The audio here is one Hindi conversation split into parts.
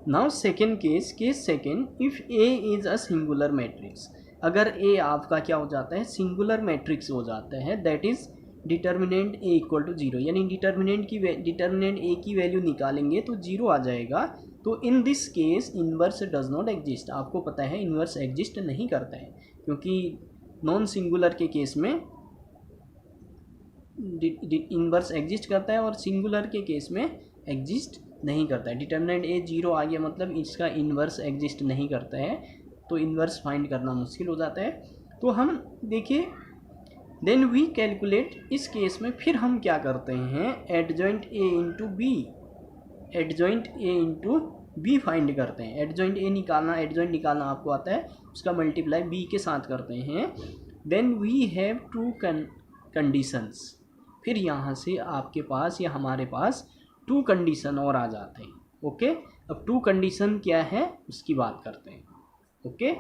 Now second case second, if A is a singular matrix, अगर ए आपका क्या हो जाता है, सिंगुलर मैट्रिक्स हो जाता है, that is determinant A equal to zero, यानी डिटर्मिनेंट ए की वैल्यू निकालेंगे तो जीरो आ जाएगा। तो in this case inverse does not exist. आपको पता है इन्वर्स एग्जिस्ट नहीं करता है, क्योंकि नॉन सिंगुलर के केस में इन्वर्स एग्जिस्ट करता है और सिंगुलर के केस में एग्जिस्ट नहीं करता है। डिटर्मिनेंट ए जीरो आ गया मतलब इसका इन्वर्स एग्जिस्ट नहीं करता है, तो इन्वर्स फाइंड करना मुश्किल हो जाता है। तो हम देखिए, देन वी कैलकुलेट, इस केस में फिर हम क्या करते हैं, adjoint A into B, adjoint A into B find करते हैं। एडजॉइंट ए निकालना, एडजॉइंट निकालना आपको आता है, उसका मल्टीप्लाई बी के साथ करते हैं। Then we have two conditions, फिर यहाँ से आपके पास या हमारे पास टू कंडीशन और आ जाते हैं। ओके, अब टू कंडीशन क्या है उसकी बात करते हैं। ओके,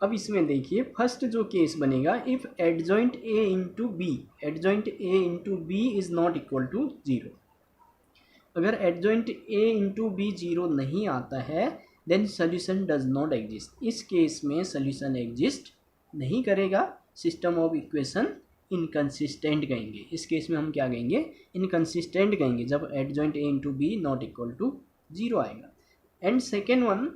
अब इसमें देखिए फर्स्ट जो केस बनेगा, if adjoint A into B, adjoint A into B is not equal to zero. अगर adjoint A into B zero नहीं आता है, then solution does not exist. इस केस में सोल्यूशन एग्जिस्ट नहीं करेगा, सिस्टम ऑफ इक्वेशन इनकंसिस्टेंट कहेंगे। इस केस में हम क्या कहेंगे, इनकंसिस्टेंट कहेंगे, जब adjoint A into B not equal to zero आएगा। And second one,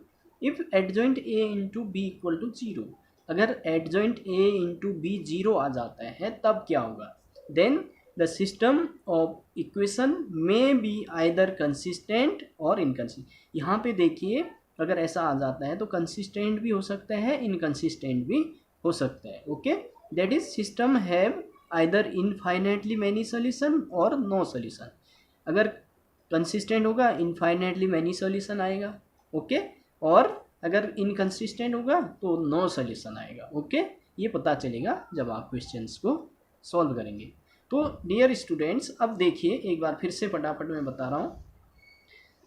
if adjoint A into B equal to zero, अगर adjoint A into B zero आ जाता है तब क्या होगा, then the system of equation में बी आइदर कंसिस्टेंट और इनकंसिस्टेंट। यहाँ पे देखिए अगर ऐसा आ जाता है तो कंसिस्टेंट भी हो सकता है, इनकंसिस्टेंट भी हो सकता है। Okay, that is system have either infinitely many solution और नो सोल्यूशन। अगर कंसिस्टेंट होगा इनफाइनाइटली मैनी सोल्यूशन आएगा, ओके, और अगर इनकंसिस्टेंट होगा तो नो सोल्यूशन आएगा। ओके, ये पता चलेगा जब आप क्वेश्चंस को सॉल्व करेंगे। तो डियर स्टूडेंट्स, अब देखिए एक बार फिर से फटाफट मैं बता रहा हूँ।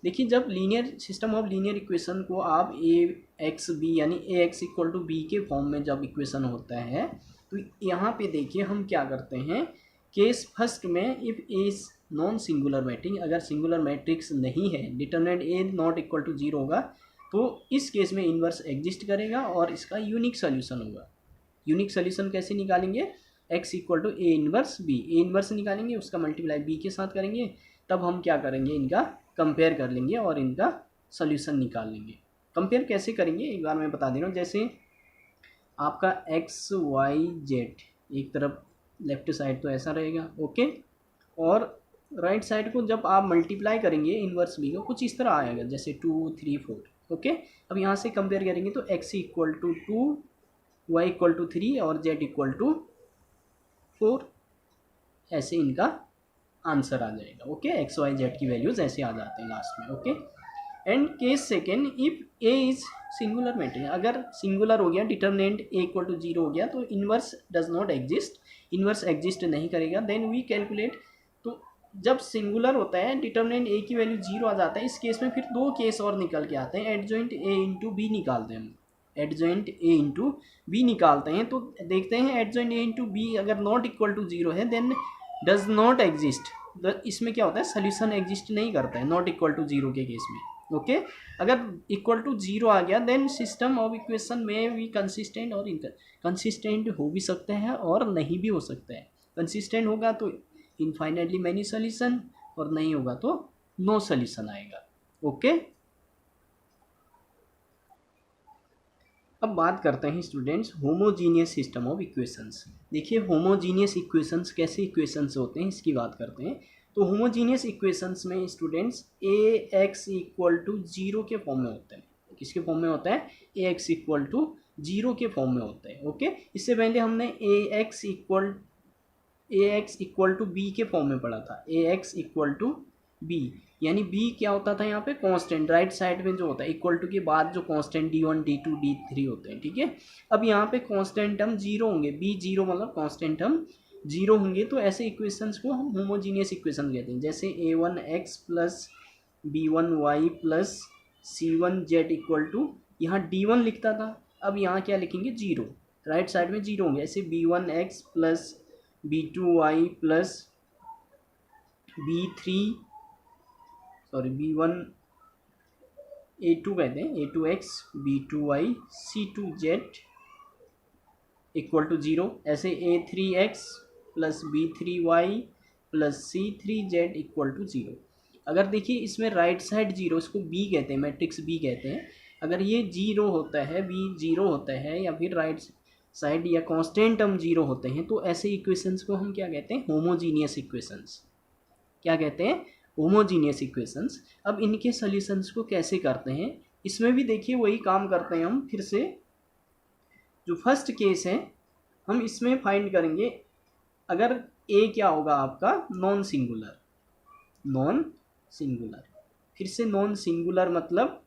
देखिए, जब linear system of linear equation को आप ए एक्स बी यानी ए एक्स इक्वल टू बी के फॉर्म में जब इक्वेशन होता है, तो यहाँ पे देखिए हम क्या करते हैं, केस फर्स्ट में if A is non singular matrix, अगर सिंगुलर मैट्रिक्स नहीं है, determinant A not equal to zero होगा, तो इस केस में इन्वर्स एग्जिस्ट करेगा और इसका यूनिक सोल्यूशन होगा। यूनिक सोल्यूशन कैसे निकालेंगे, x equal to A inverse B, A inverse निकालेंगे, उसका मल्टीप्लाई बी के साथ करेंगे, तब हम क्या करेंगे, इनका कंपेयर कर लेंगे और इनका सोल्यूशन निकाल लेंगे। कंपेयर कैसे करेंगे एक बार मैं बता दे रहा हूँ। जैसे आपका एक्स वाई जेड, एक तरफ लेफ्ट साइड तो ऐसा रहेगा, ओके, और राइट साइड को जब आप मल्टीप्लाई करेंगे इन्वर्स बी को, कुछ इस तरह आएगा, जैसे 2 3 4। ओके, अब यहाँ से कंपेयर करेंगे तो x equal to 2, y equal to 3 और जेड इक्वल टू 4, ऐसे इनका आंसर आ जाएगा। ओके, एक्स वाई जेड की वैल्यूज ऐसे आ जाते हैं लास्ट में। Okay, and case second, if A is singular matrix, अगर सिंगुलर हो गया, determinant A equal to zero हो गया, तो inverse does not exist, inverse exist नहीं करेगा। देन वी कैलकुलेट, तो जब सिंगुलर होता है, डिटर्मिनेंट ए की वैल्यू जीरो आ जाता है, इस केस में फिर दो केस और निकल के आते हैं। एडजॉइंट ए इंटू बी निकालते हैं हम, एडजॉइंट ए इंटू बी निकालते हैं, तो देखते हैं एडजॉइंट ए इंटू बी अगर नॉट इक्वल टू जीरो है, देन डज नॉट एग्जिस्ट। इसमें क्या होता है, सोल्यूशन एग्जिस्ट नहीं करता है नॉट इक्वल टू जीरो के केस में। ओके, अगर इक्वल टू जीरो आ गया, देन सिस्टम ऑफ इक्वेशन में भी कंसिस्टेंट और कंसिस्टेंट हो भी सकते हैं और नहीं भी हो सकता है। कंसिस्टेंट होगा तो इनफाइनाइटली मैनी सोल्यूशन, और नहीं होगा तो नो सोल्यूशन आएगा। ओके, अब बात करते हैं students homogeneous system of equations. देखिए होमोजीनियस इक्वेशंस कैसे इक्वेशंस होते हैं इसकी बात करते हैं। तो होमोजीनियस इक्वेशंस में students A x equal to zero के फॉर्म में होते हैं। किसके फॉर्म में होता है, A x equal to zero के फॉर्म में होता है। ओके, इससे पहले हमने A x equal to B के फॉर्म में पढ़ा था, A x equal to B, यानी बी क्या होता था यहाँ पे, कांस्टेंट, राइट साइड में जो होता है इक्वल टू के बाद जो कांस्टेंट d1 d2 d3 होते हैं। ठीक है, अब यहाँ पे कांस्टेंट टर्म जीरो होंगे, बी जीरो मतलब कांस्टेंट टर्म जीरो होंगे, तो ऐसे इक्वेशंस को हम होमोजीनियस इक्वेशन कहते हैं। जैसे a1x plus b1y plus c1z equal to, यहाँ d1 लिखता था, अब यहाँ क्या लिखेंगे, जीरो, राइट साइड में जीरो होंगे। ऐसे b1x plus b2y plus b3 sorry B1 A2 कहते हैं, A2x B2y C2z equal to 0। ऐसे A3x plus B3y plus C3z equal to 0। अगर देखिए इसमें राइट साइड जीरो, इसको B कहते हैं, मैट्रिक्स B कहते हैं। अगर ये जीरो होता है, B जीरो होता है, या फिर राइट साइड या कांस्टेंट टर्म जीरो होते हैं, तो ऐसे इक्वेशंस को हम क्या कहते हैं? Homogeneous equations. क्या कहते हैं? Homogeneous equations. अब इनके सॉल्यूशंस को कैसे करते हैं, इसमें भी देखिए वही काम करते हैं हम फिर से। जो फर्स्ट केस है हम इसमें फाइंड करेंगे, अगर ए क्या होगा आपका? Non singular. नॉन सिंगुलर, फिर से नॉन सिंगुलर मतलब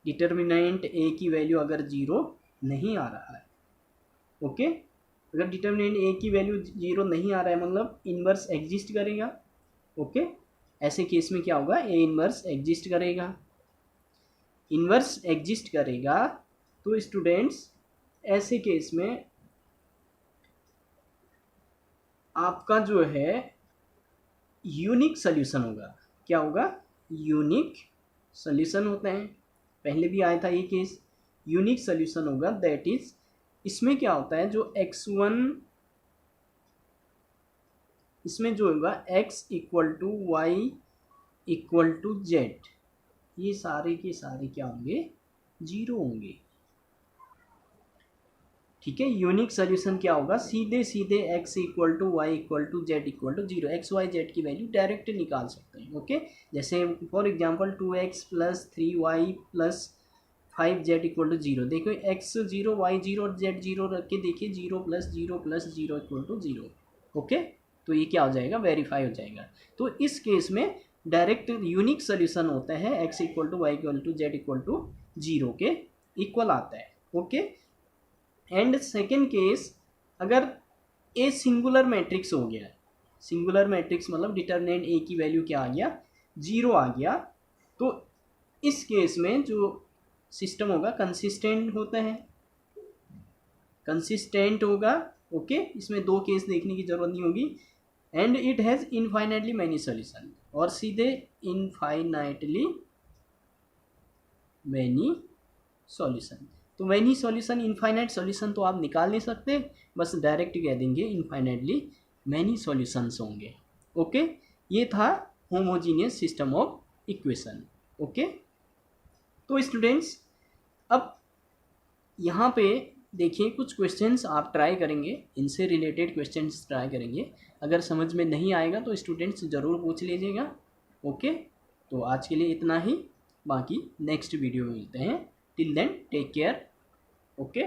डिटर्मिनेंट ए की वैल्यू अगर जीरो नहीं आ रहा है। ओके, अगर डिटर्मिनेंट ए की वैल्यू जीरो नहीं आ रहा है मतलब इनवर्स एग्जिस्ट करेगा। ओके, ऐसे केस में क्या होगा? ए इनवर्स एग्जिस्ट करेगा। इनवर्स एग्जिस्ट करेगा तो स्टूडेंट्स ऐसे केस में आपका जो है यूनिक सॉल्यूशन होगा। क्या होगा? यूनिक सॉल्यूशन होते हैं, पहले भी आया था ये केस। यूनिक सॉल्यूशन होगा, दैट इज इसमें क्या होता है, जो x1 इसमें जो होगा x equal to y equal to z, ये सारे के सारे क्या होंगे? जीरो होंगे। ठीक है, यूनिक सोल्यूशन क्या होगा? सीधे सीधे x equal to y equal to z equal to zero, x y z की वैल्यू डायरेक्ट निकाल सकते हैं। ओके, जैसे for example 2x plus 3y plus 5z equal to zero. देखो x जीरो, वाई जीरो और जेड जीरो रख के देखिए, zero plus zero equal to zero. Okay, तो ये क्या हो जाएगा? वेरीफाई हो जाएगा। तो इस केस में डायरेक्ट यूनिक सोल्यूशन होता है x equal to y equal to z equal to zero के इक्वल आता है। ओके, एंड सेकेंड केस, अगर ए सिंगुलर मैट्रिक्स हो गया, सिंगुलर मैट्रिक्स मतलब डिटर्मिनेंट ए की वैल्यू क्या आ गया? जीरो आ गया, तो इस केस में जो सिस्टम होगा कंसिस्टेंट होता है, कंसिस्टेंट होगा। ओके, इसमें दो केस देखने की जरूरत नहीं होगी। And it has infinitely many solution, और सीधे इनफाइनाइटली मैनी सॉल्यूशन। तो मैनी सॉल्यूशन, इनफाइनाइट सॉल्यूशन तो आप निकाल नहीं सकते, बस डायरेक्ट कह देंगे इनफाइनाइटली मैनी सॉल्यूशंस होंगे। ओके, ये था homogeneous system of equation. Okay, तो स्टूडेंट्स अब यहाँ पे देखिए कुछ क्वेश्चंस आप ट्राई करेंगे, इनसे रिलेटेड क्वेश्चंस ट्राई करेंगे। अगर समझ में नहीं आएगा तो स्टूडेंट्स ज़रूर पूछ लीजिएगा। ओके, तो आज के लिए इतना ही, बाकी नेक्स्ट वीडियो में मिलते हैं। Till then take care. Okay.